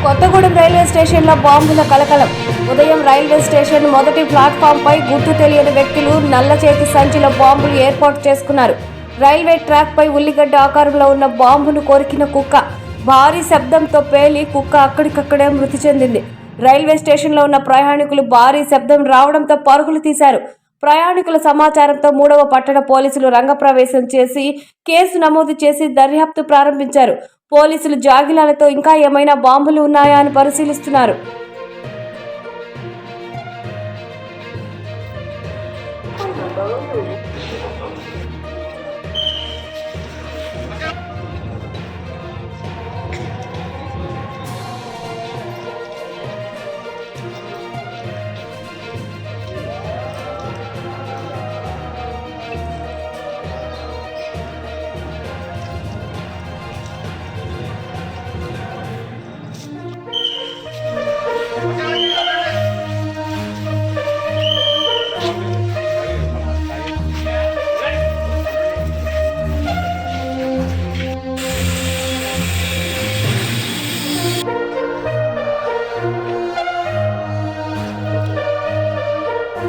Kothagudem railway స్టేషన్లో బాంబుల కలకలం. ఉదయం రైల్వే స్టేషన్ మొదటి ప్లాట్ఫామ్పై గుర్తు తెలియని వ్యక్తులు నల్ల చేతి సంచిలో బాంబులు ఏర్పాటు చేసుకున్నారు. రైల్వే ట్రాక్పై ఉల్లిగడ్డ ఆకారంలో ఉన్న బాంబును కొరికిన కుక్క. భారీ శబ్దంతో పేలి కుక్క అక్కడికక్కడే మృతి చెందింది. రైల్వే స్టేషన్లో ఉన్న ప్రయాణికులు భారీ శబ్దం రావడంతో పరుగులు తీశారు. ప్రయాణికుల సమాచారంతో 3వ పట్టణ పోలీసులు రంగప్రవేశం చేసి కేసు నమోదు చేసి దర్యాప్తు ప్రారంభించారు. పోలీసులు జాగిలాలతో ఇంకా ఏమైనా బాంబులు ఉన్నాయా అని పరిశీలిస్తున్నారు.